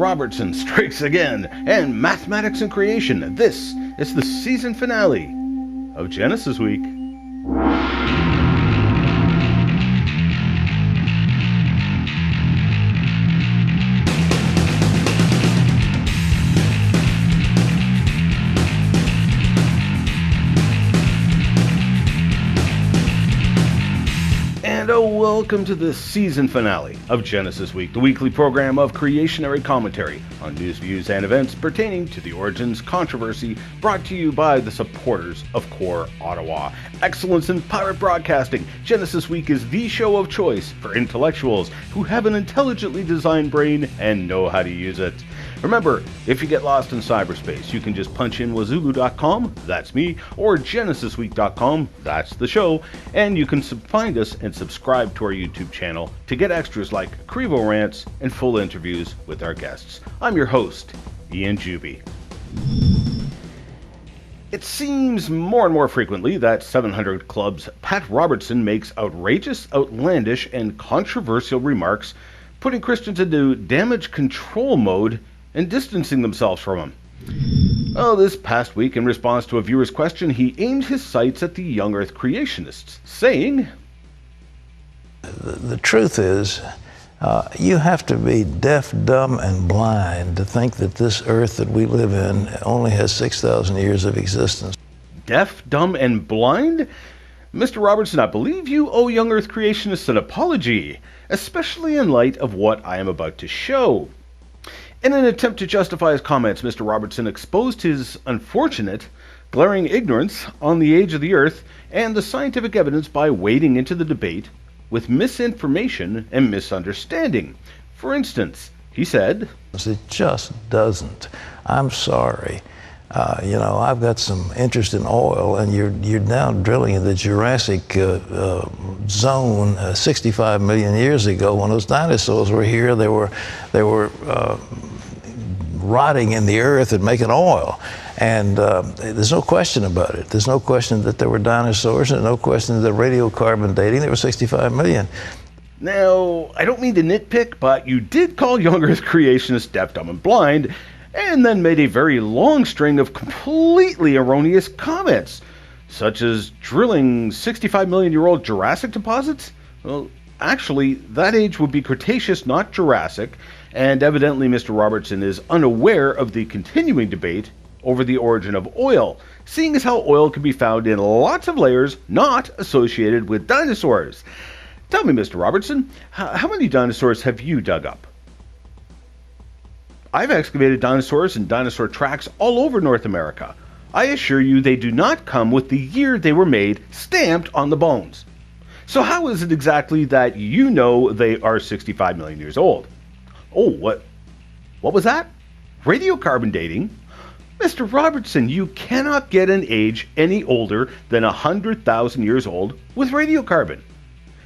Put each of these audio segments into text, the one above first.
Robertson strikes again, and mathematics and creation. This is the season finale of Genesis Week. And welcome to the season finale of Genesis Week, the weekly program of creationary commentary on news, views, and events pertaining to the origins controversy, brought to you by the supporters of Core Ottawa. Excellence in pirate broadcasting, Genesis Week is the show of choice for intellectuals who have an intelligently designed brain and know how to use it. Remember, if you get lost in cyberspace, you can just punch in wazulu.com, that's me, or genesisweek.com, that's the show, and you can find us and subscribe to our YouTube channel to get extras like Crevo rants and full interviews with our guests. I'm your host, Ian Juby. It seems more and more frequently that 700 Club's Pat Robertson makes outrageous, outlandish, and controversial remarks, putting Christians into damage control mode and distancing themselves from him. Oh, this past week, in response to a viewer's question, he aimed his sights at the young earth creationists, saying, The truth is, you have to be deaf, dumb, and blind to think that this earth that we live in only has 6,000 years of existence. Deaf, dumb, and blind? Mr. Robertson, I believe you owe young earth creationists an apology, especially in light of what I am about to show. In an attempt to justify his comments, Mr. Robertson exposed his unfortunate, glaring ignorance on the age of the Earth and the scientific evidence by wading into the debate with misinformation and misunderstanding. For instance, he said, It just doesn't. I'm sorry. I've got some interest in oil, and you're now drilling in the Jurassic zone 65 million years ago. When those dinosaurs were here, they were rotting in the earth and making oil. And there's no question about it. There's no question that there were dinosaurs, and no question that radiocarbon dating, there were 65 million. Now, I don't mean to nitpick, but you did call young earth creationists deaf, dumb, and blind, and then made a very long string of completely erroneous comments, such as drilling 65 million-year-old Jurassic deposits? Well, actually, that age would be Cretaceous, not Jurassic, and evidently Mr. Robertson is unaware of the continuing debate over the origin of oil, seeing as how oil can be found in lots of layers not associated with dinosaurs. Tell me, Mr. Robertson, how many dinosaurs have you dug up? I've excavated dinosaurs and dinosaur tracks all over North America. I assure you they do not come with the year they were made stamped on the bones. So how is it exactly that you know they are 65 million years old? Oh, what was that? Radiocarbon dating? Mr. Robertson, you cannot get an age any older than 100,000 years old with radiocarbon.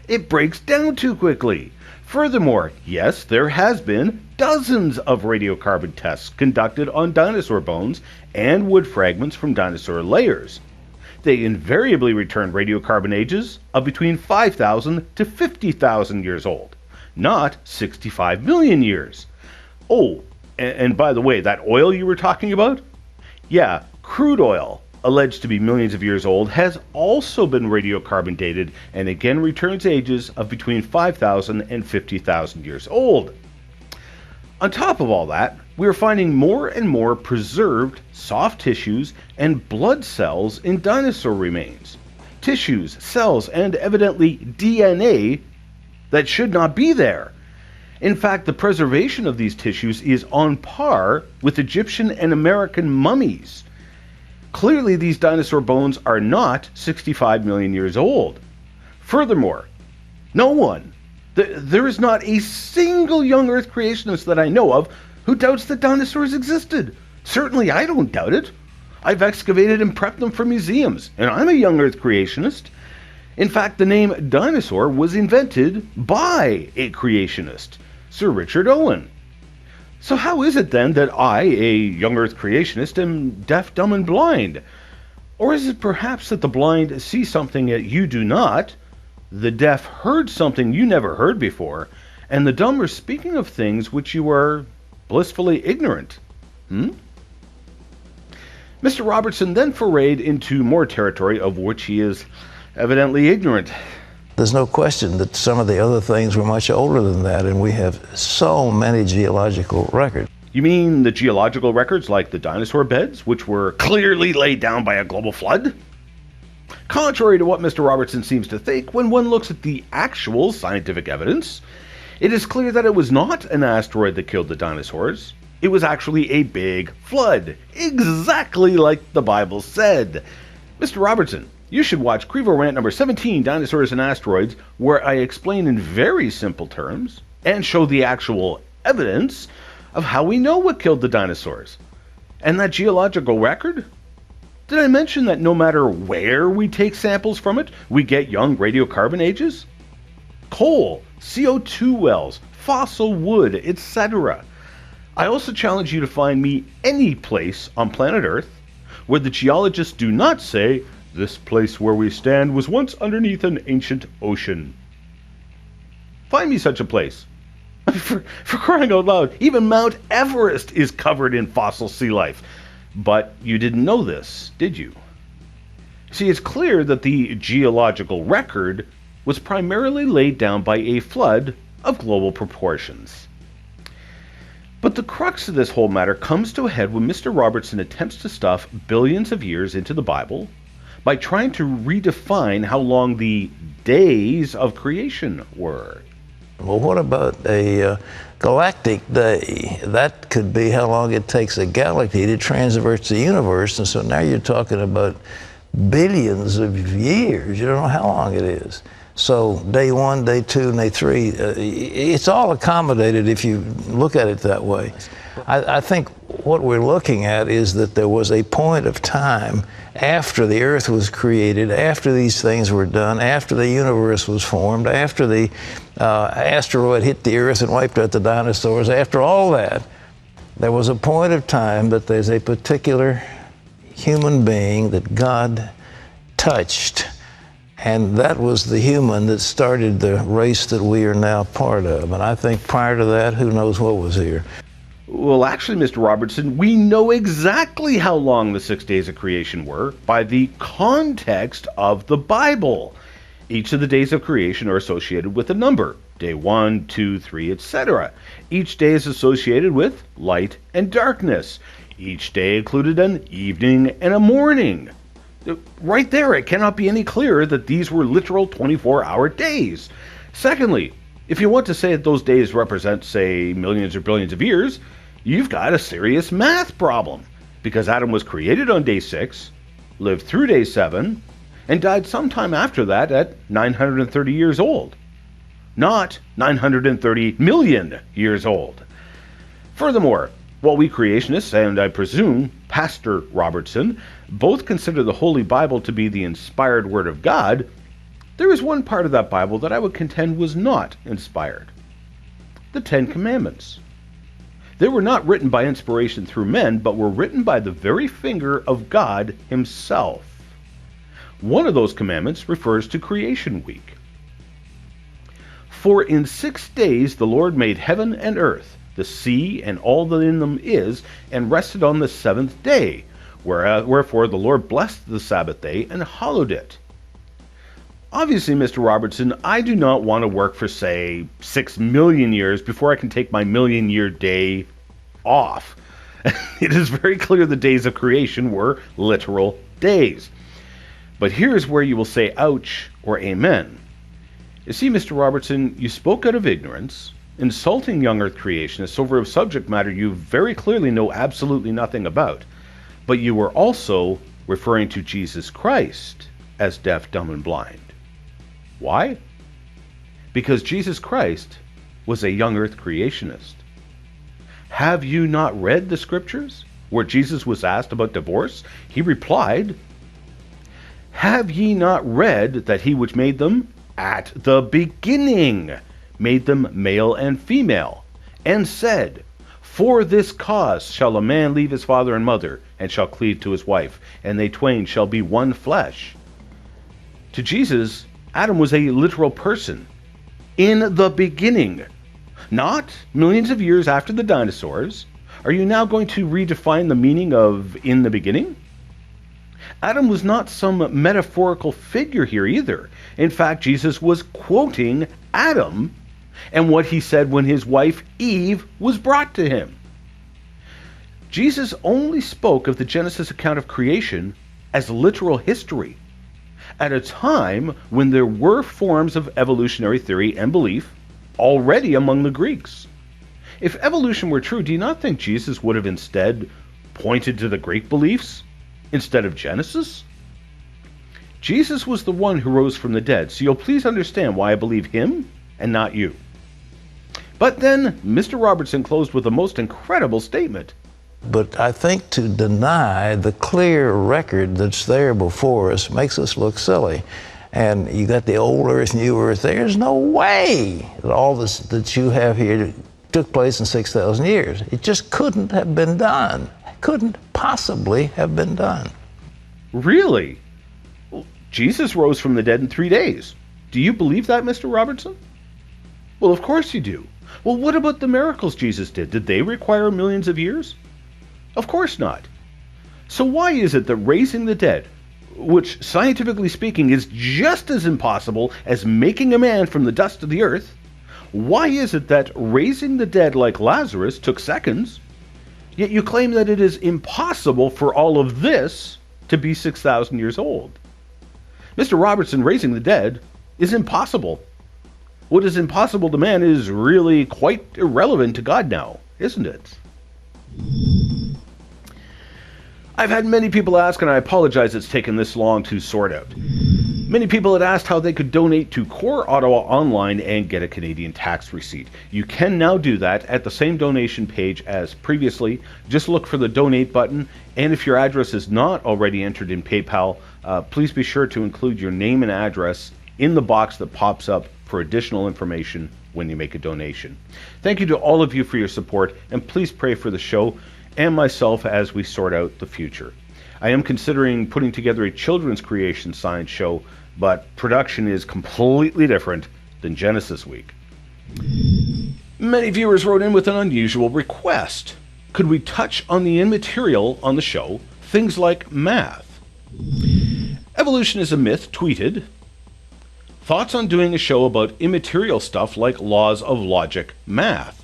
It breaks down too quickly. Furthermore, yes, there has been dozens of radiocarbon tests conducted on dinosaur bones and wood fragments from dinosaur layers. They invariably return radiocarbon ages of between 5,000 to 50,000 years old, not 65 million years. Oh, and by the way, that oil you were talking about? Yeah, crude oil, alleged to be millions of years old, has also been radiocarbon dated and again returns ages of between 5,000 and 50,000 years old. On top of all that, we are finding more and more preserved soft tissues and blood cells in dinosaur remains. Tissues, cells, and evidently DNA that should not be there. In fact, the preservation of these tissues is on par with Egyptian and American mummies. Clearly, these dinosaur bones are not 65 million years old. Furthermore, no one, there is not a single young earth creationist that I know of who doubts that dinosaurs existed. Certainly I don't doubt it. I've excavated and prepped them for museums, and I'm a young earth creationist. In fact, the name dinosaur was invented by a creationist, Sir Richard Owen. So how is it then that I, a young earth creationist, am deaf, dumb, and blind? Or is it perhaps that the blind see something that you do not, the deaf heard something you never heard before, and the dumb are speaking of things which you are blissfully ignorant. Mr. Robertson then forayed into more territory of which he is evidently ignorant. There's no question that some of the other things were much older than that, and we have so many geological records. You mean the geological records like the dinosaur beds, which were clearly laid down by a global flood? Contrary to what Mr. Robertson seems to think, when one looks at the actual scientific evidence, it is clear that it was not an asteroid that killed the dinosaurs. It was actually a big flood, exactly like the Bible said. Mr. Robertson, you should watch Crevo Rant number 17, Dinosaurs and Asteroids, where I explain in very simple terms and show the actual evidence of how we know what killed the dinosaurs. And that geological record? Did I mention that no matter where we take samples from it, we get young radiocarbon ages? Coal, CO2 wells, fossil wood, etc. I also challenge you to find me any place on planet Earth where the geologists do not say, "This place where we stand was once underneath an ancient ocean." Find me such a place. For crying out loud, even Mount Everest is covered in fossil sea life. But you didn't know this, did you? See, it's clear that the geological record was primarily laid down by a flood of global proportions. But the crux of this whole matter comes to a head when Mr. Robertson attempts to stuff billions of years into the Bible by trying to redefine how long the days of creation were. Well, what about a galactic day? That could be how long it takes a galaxy to traverse the universe, and so now you're talking about billions of years. You don't know how long it is. So day 1, day 2, and day 3, it's all accommodated if you look at it that way. I think what we're looking at is that there was a point of time after the Earth was created, after these things were done, after the universe was formed, after the asteroid hit the Earth and wiped out the dinosaurs, after all that, there was a point of time that there's a particular human being that God touched. And that was the human that started the race that we are now part of. And I think prior to that, who knows what was here. Well, actually, Mr. Robertson, we know exactly how long the 6 days of creation were by the context of the Bible. Each of the days of creation are associated with a number. Day 1, 2, 3, etc. Each day is associated with light and darkness. Each day included an evening and a morning. Right there, it cannot be any clearer that these were literal 24-hour days. Secondly, if you want to say that those days represent, say, millions or billions of years, you've got a serious math problem, because Adam was created on day 6, lived through day 7, and died sometime after that at 930 years old. Not 930 million years old. Furthermore, while we creationists, and I presume Pastor Robertson, both consider the Holy Bible to be the inspired Word of God, there is one part of that Bible that I would contend was not inspired. The Ten Commandments. They were not written by inspiration through men, but were written by the very finger of God Himself. One of those commandments refers to Creation Week. For in 6 days the Lord made heaven and earth, the sea and all that in them is, and rested on the 7th day. Wherefore the Lord blessed the Sabbath day and hallowed it. Obviously, Mr. Robertson, I do not want to work for, say, 6 million years before I can take my million-year day off. It is very clear the days of creation were literal days. But here's where you will say ouch or amen. You see, Mr. Robertson, you spoke out of ignorance, insulting young Earth creationists over a subject matter you very clearly know absolutely nothing about. But you were also referring to Jesus Christ as deaf, dumb, and blind. Why? Because Jesus Christ was a young Earth creationist. Have you not read the scriptures where Jesus was asked about divorce? He replied, "Have ye not read that he which made them at the beginning made them male and female, and said, For this cause shall a man leave his father and mother, and shall cleave to his wife, and they twain shall be one flesh." To Jesus, Adam was a literal person. In the beginning. Not millions of years after the dinosaurs. Are you now going to redefine the meaning of in the beginning? Adam was not some metaphorical figure here either. In fact, Jesus was quoting Adam and what he said when his wife Eve was brought to him. Jesus only spoke of the Genesis account of creation as literal history, at a time when there were forms of evolutionary theory and belief already among the Greeks. If evolution were true, do you not think Jesus would have instead pointed to the Greek beliefs instead of Genesis? Jesus was the one who rose from the dead, so you'll please understand why I believe him and not you. But then Mr. Robertson closed with a most incredible statement. But I think to deny the clear record that's there before us makes us look silly. And you got the old earth, new earth. There's no way that all this that you have here took place in 6,000 years. It just couldn't have been done. Couldn't possibly have been done. Really? Well, Jesus rose from the dead in 3 days. Do you believe that, Mr. Robertson? Well, of course you do. Well, what about the miracles Jesus did? Did they require millions of years? Of course not. So why is it that raising the dead, which scientifically speaking is just as impossible as making a man from the dust of the earth, why is it that raising the dead like Lazarus took seconds, yet you claim that it is impossible for all of this to be 6,000 years old? Mr. Robertson, raising the dead is impossible. What is impossible to man is really quite irrelevant to God now, isn't it? I've had many people ask, and I apologize it's taken this long to sort out. Many people had asked how they could donate to Core Ottawa Online and get a Canadian tax receipt. You can now do that at the same donation page as previously. Just look for the donate button, and if your address is not already entered in PayPal, please be sure to include your name and address in the box that pops up for additional information when you make a donation. Thank you to all of you for your support, and please pray for the show and myself as we sort out the future. I am considering putting together a children's creation science show, but production is completely different than Genesis Week. Many viewers wrote in with an unusual request. Could we touch on the immaterial on the show, things like math? Evolution is a Myth tweeted, thoughts on doing a show about immaterial stuff like laws of logic, math?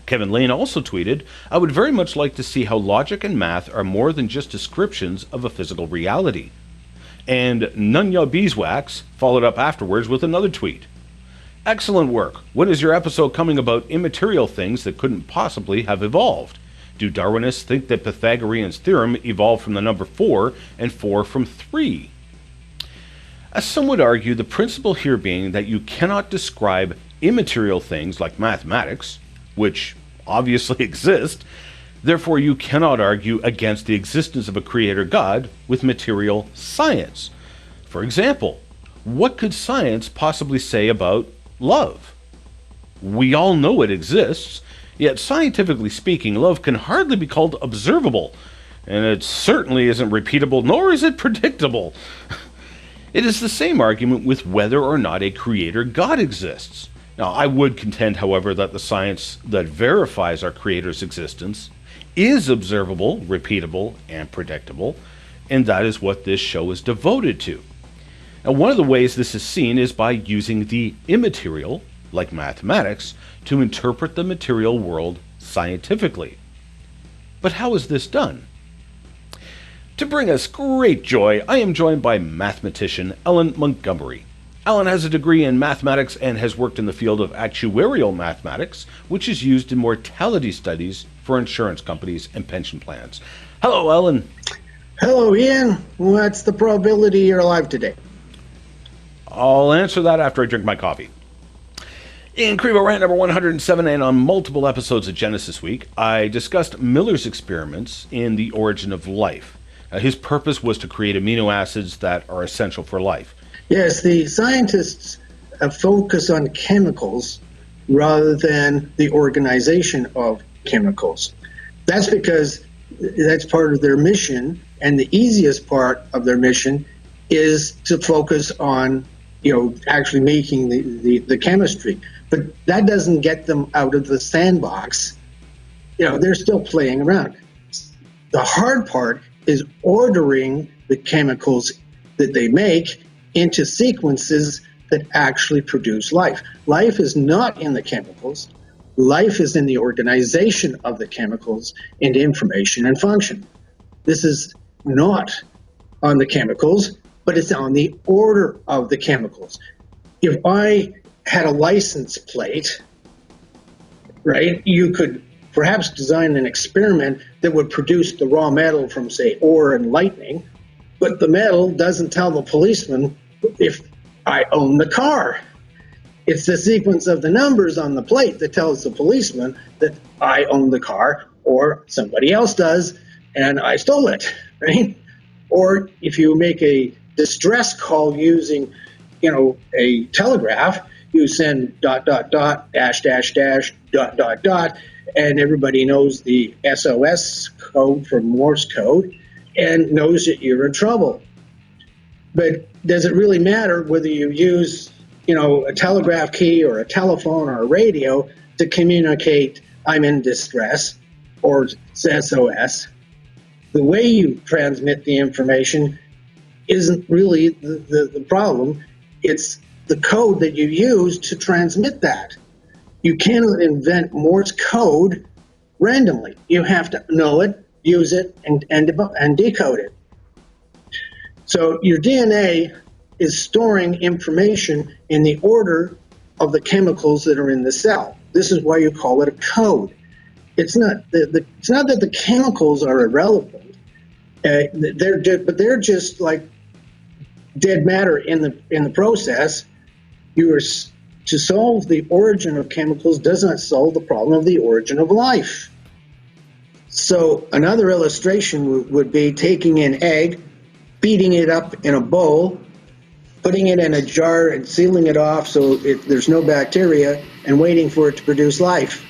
Kevin Lane also tweeted, I would very much like to see how logic and math are more than just descriptions of a physical reality. And Nunya Beeswax followed up afterwards with another tweet. Excellent work. When is your episode coming about immaterial things that couldn't possibly have evolved? Do Darwinists think that Pythagorean's theorem evolved from the number 4 and 4 from 3? As some would argue, the principle here being that you cannot describe immaterial things like mathematics, which obviously exist, therefore you cannot argue against the existence of a creator God with material science. For example, what could science possibly say about love? We all know it exists, yet scientifically speaking, love can hardly be called observable, and it certainly isn't repeatable, nor is it predictable. It is the same argument with whether or not a creator God exists. Now, I would contend, however, that the science that verifies our Creator's existence is observable, repeatable, and predictable, and that is what this show is devoted to. Now, one of the ways this is seen is by using the immaterial, like mathematics, to interpret the material world scientifically. But how is this done? To bring us great joy, I am joined by mathematician Ellen Montgomery. Ellen has a degree in mathematics and has worked in the field of actuarial mathematics, which is used in mortality studies for insurance companies and pension plans. Hello, Ellen. Hello, Ian. What's the probability you're alive today? I'll answer that after I drink my coffee. In Crevo Rant number 107 and on multiple episodes of Genesis Week, I discussed Miller's experiments in the origin of life. His purpose was to create amino acids that are essential for life. Yes, the scientists focus on chemicals rather than the organization of chemicals. That's because that's part of their mission, and the easiest part of their mission is to focus on, actually making the chemistry. But that doesn't get them out of the sandbox. They're still playing around. The hard part is ordering the chemicals that they make into sequences that actually produce life. Life is not in the chemicals. Life is in the organization of the chemicals into information and function. This is not on the chemicals, but it's on the order of the chemicals. If I had a license plate, right, you could perhaps design an experiment that would produce the raw metal from, say, ore and lightning, but the metal doesn't tell the policeman if I own the car. It's the sequence of the numbers on the plate that tells the policeman that I own the car or somebody else does and I stole it, right? Or if you make a distress call using, a telegraph, you send ... .. ... ... ... and everybody knows the SOS code from Morse code and knows that you're in trouble. But does it really matter whether you use, a telegraph key or a telephone or a radio to communicate I'm in distress or SOS? The way you transmit the information isn't really the problem. It's the code that you use to transmit that. You cannot invent Morse code randomly. You have to know it, use it, and decode it. So your DNA is storing information in the order of the chemicals that are in the cell. This is why you call it a code. It's not it's not that the chemicals are irrelevant. They're just like dead matter in the process. To solve the origin of chemicals does not solve the problem of the origin of life. So another illustration would be taking an egg, beating it up in a bowl, putting it in a jar and sealing it off so there's no bacteria, and waiting for it to produce life.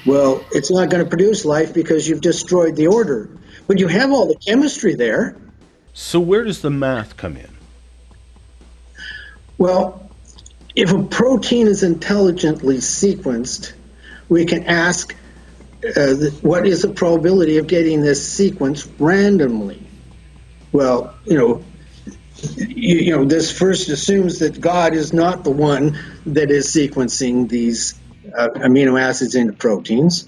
Well, it's not going to produce life because you've destroyed the order. But you have all the chemistry there. So where does the math come in? Well, if a protein is intelligently sequenced, we can ask what is the probability of getting this sequence randomly? Well, this first assumes that God is not the one that is sequencing these amino acids into proteins.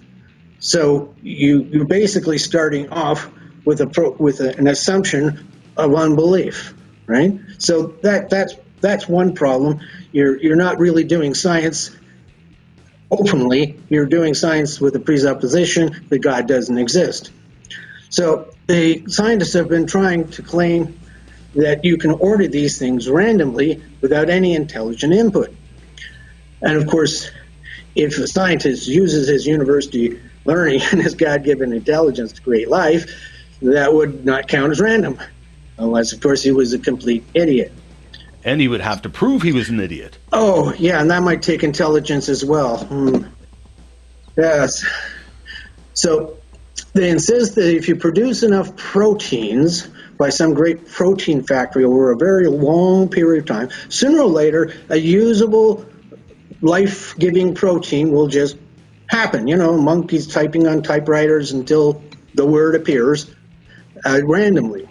So you're basically starting off with an assumption of unbelief, right? So that's one problem. You're not really doing science openly. You're doing science with a presupposition that God doesn't exist. So the scientists have been trying to claim that you can order these things randomly without any intelligent input. And of course, if a scientist uses his university learning and his God-given intelligence to create life, that would not count as random, unless, of course, he was a complete idiot. And he would have to prove he was an idiot. Oh, yeah, and that might take intelligence as well. Yes. So they insist that if you produce enough proteins by some great protein factory over a very long period of time, sooner or later, a usable, life-giving protein will just happen. Monkeys typing on typewriters until the word appears randomly.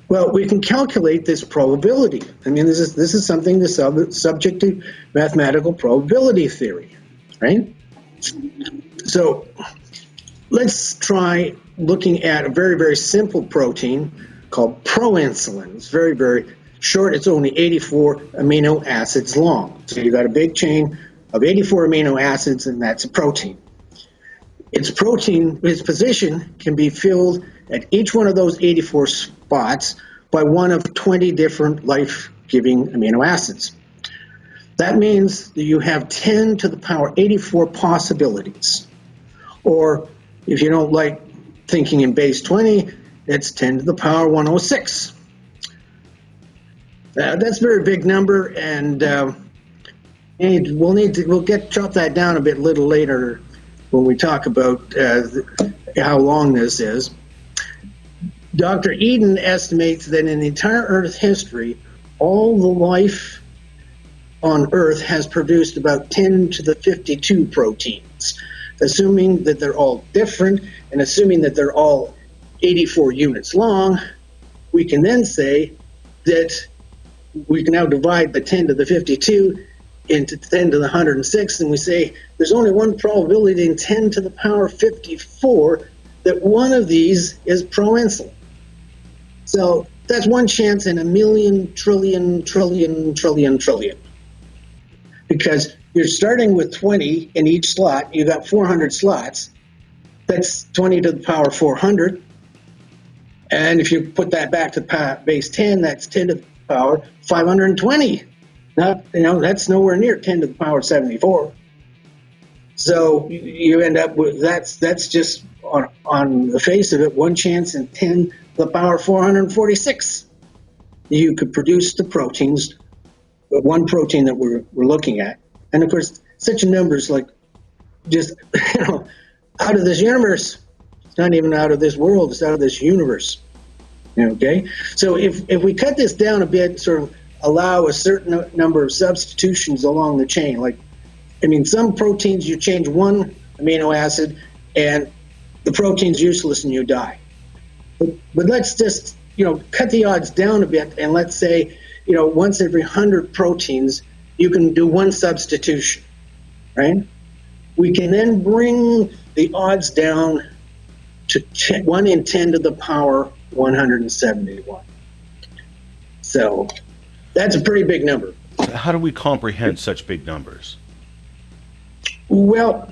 Well, we can calculate this probability. I mean, this is something that's subject to mathematical probability theory, right? So let's try looking at a very, very simple protein called proinsulin. It's very, very short. It's only 84 amino acids long. So you've got a big chain of 84 amino acids, and that's a protein. Its position can be filled at each one of those 84 spots by one of 20 different life-giving amino acids. That means that you have 10 to the power 84 possibilities. Or if you don't like thinking in base 20, it's 10 to the power 106. That's a very big number, and we'll chop that down a little later when we talk about how long this is. Dr. Eden estimates that in the entire Earth history, all the life on Earth has produced about 10 to the 52 proteins. Assuming that they're all different and assuming that they're all 84 units long, we can then say that we can now divide the 10 to the 52 into 10 to the 106, and we say there's only one probability in 10 to the power 54 that one of these is proinsulin. So that's one chance in a million, trillion, trillion. Because you're starting with 20 in each slot. You got 400 slots. That's 20 to the power 400. And if you put that back to base 10, that's 10 to the power 520. That's nowhere near 10 to the power 74. So you end up with that's just on the face of it, one chance in 10 to the power 446. You could produce the proteins, one protein that we're looking at. And of course, such a number is like just, out of this universe. It's not even out of this world, it's out of this universe. Okay? So if we cut this down a bit, sort of allow a certain number of substitutions along the chain, some proteins you change one amino acid and the protein's useless and you die. But let's just, cut the odds down a bit, and let's say, once every 100 proteins, you can do one substitution, right? We can then bring the odds down to 1 in 10 to the power 171. So that's a pretty big number. How do we comprehend such big numbers? Well,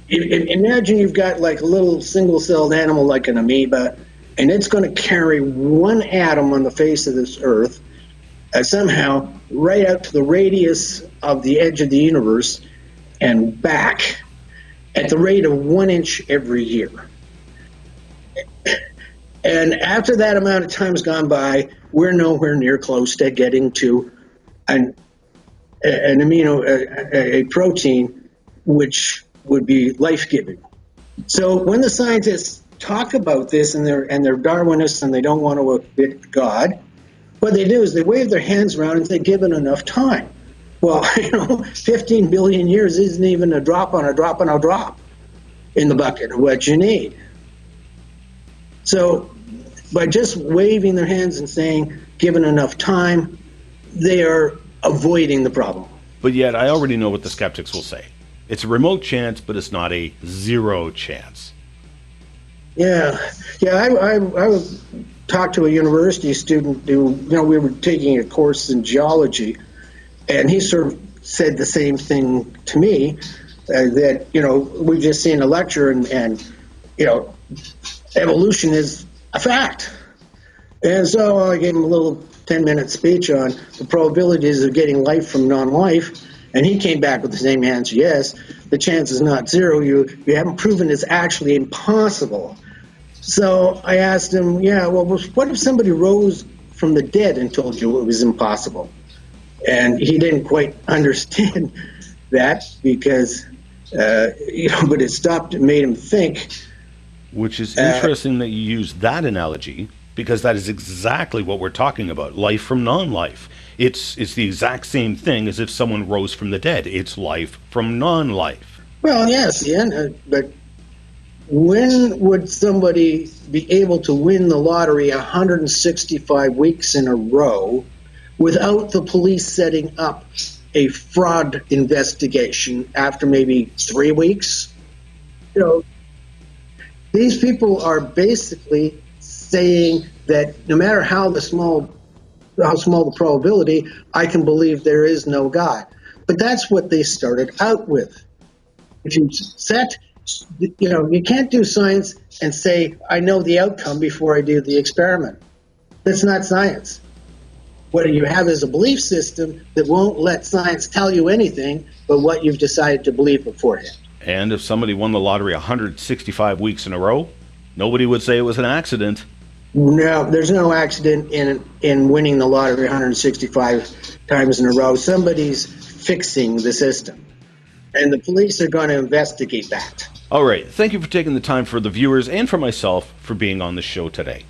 imagine you've got like a little single-celled animal like an amoeba, and it's going to carry one atom on the face of this earth somehow right out to the radius of the edge of the universe and back at the rate of 1 inch every year. And after that amount of time's gone by, we're nowhere near close to getting to a protein which would be life-giving. So when the scientists talk about this and they're Darwinists and they don't want to admit God, what they do is they wave their hands around and say, given enough time. Well, 15 billion years isn't even a drop on a drop on a drop in the bucket of what you need. So by just waving their hands and saying, given enough time, they are avoiding the problem. But yet, I already know what the skeptics will say. It's a remote chance, but it's not a zero chance. Yeah. I was talked to a university student who, we were taking a course in geology, and he sort of said the same thing to me, that, we've just seen a lecture and evolution is a fact. And so I gave him a little 10-minute speech on the probabilities of getting life from non-life, and he came back with the same answer: yes, the chance is not zero. You haven't proven it's actually impossible. So I asked him, what if somebody rose from the dead and told you it was impossible? And he didn't quite understand that because, but it stopped and made him think. Which is interesting that you use that analogy, because that is exactly what we're talking about, life from non-life. It's the exact same thing as if someone rose from the dead. It's life from non-life. Well, yes, but when would somebody be able to win the lottery 165 weeks in a row without the police setting up a fraud investigation after maybe 3 weeks? These people are basically saying that no matter how small the probability, I can believe there is no God. But that's what they started out with. If you you can't do science and say, I know the outcome before I do the experiment. That's not science. What you have is a belief system that won't let science tell you anything but what you've decided to believe beforehand. And if somebody won the lottery 165 weeks in a row, nobody would say it was an accident. No, there's no accident in winning the lottery 165 times in a row. Somebody's fixing the system, and the police are going to investigate that. All right. Thank you for taking the time for the viewers and for myself for being on the show today.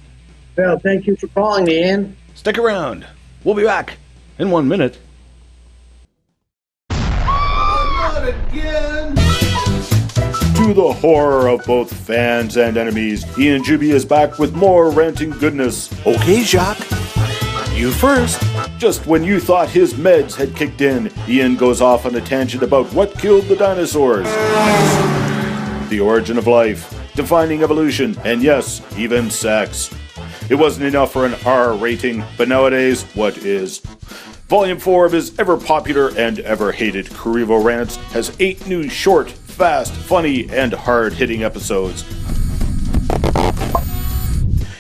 Well, thank you for calling me, Ian. Stick around. We'll be back in 1 minute. To the horror of both fans and enemies, Ian Juby is back with more ranting goodness. Okay, Jacques. You first. Just when you thought his meds had kicked in, Ian goes off on a tangent about what killed the dinosaurs. The origin of life, defining evolution, and yes, even sex. It wasn't enough for an R rating, but nowadays, what is? Volume 4 of his ever-popular and ever-hated Kurivo Rants has 8 new short, fast, funny, and hard-hitting episodes.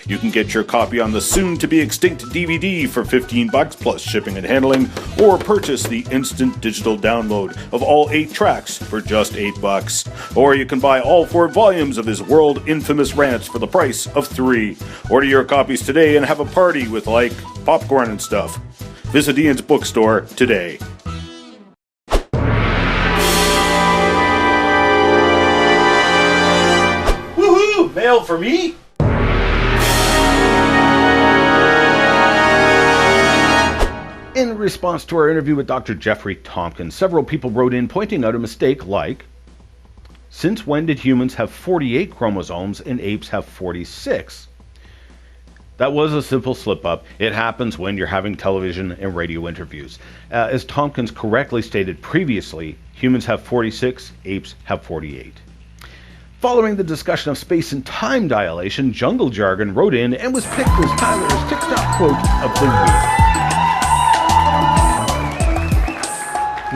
You can get your copy on the soon-to-be-extinct DVD for $15 plus shipping and handling, or purchase the instant digital download of all 8 tracks for just $8. Or you can buy all 4 volumes of his world-infamous rants for the price of 3. Order your copies today and have a party with, like, popcorn and stuff. Visit Ian's bookstore today. Woohoo! Mail for me? In response to our interview with Dr. Jeffrey Tompkins, several people wrote in pointing out a mistake like, since when did humans have 48 chromosomes and apes have 46? That was a simple slip-up. It happens when you're having television and radio interviews. As Tompkins correctly stated previously, humans have 46, apes have 48. Following the discussion of space and time dilation, Jungle Jargon wrote in and was picked as Tyler's TikTok quote of the week.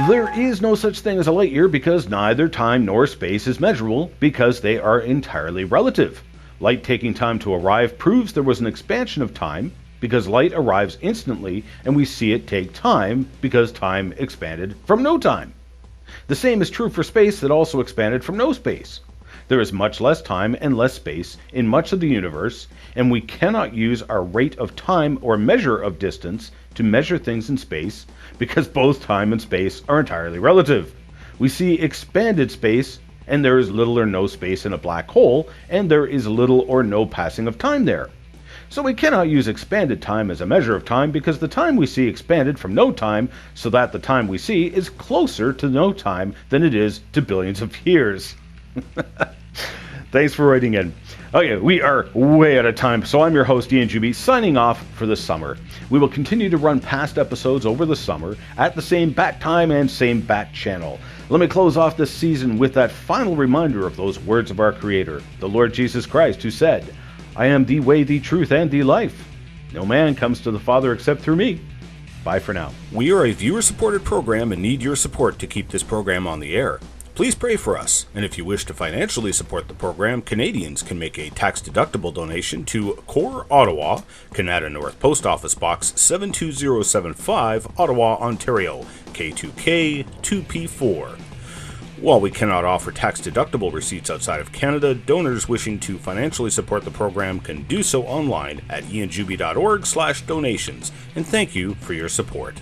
There is no such thing as a light year because neither time nor space is measurable because they are entirely relative. Light taking time to arrive proves there was an expansion of time because light arrives instantly and we see it take time because time expanded from no time. The same is true for space that also expanded from no space. There is much less time and less space in much of the universe, and we cannot use our rate of time or measure of distance to measure things in space because both time and space are entirely relative. We see expanded space, and there is little or no space in a black hole, and there is little or no passing of time there. So we cannot use expanded time as a measure of time because the time we see expanded from no time so that the time we see is closer to no time than it is to billions of years. Thanks for writing in. Okay, we are way out of time, so I'm your host, Ian Juby, signing off for the summer. We will continue to run past episodes over the summer at the same bat time and same bat channel. Let me close off this season with that final reminder of those words of our Creator, the Lord Jesus Christ, who said, I am the way, the truth, and the life. No man comes to the Father except through me. Bye for now. We are a viewer-supported program and need your support to keep this program on the air. Please pray for us, and if you wish to financially support the program, Canadians can make a tax-deductible donation to Core Ottawa, Canada North Post Office Box 72075, Ottawa, Ontario, K2K 2P4. While we cannot offer tax-deductible receipts outside of Canada, donors wishing to financially support the program can do so online at ianjuby.org/donations, and thank you for your support.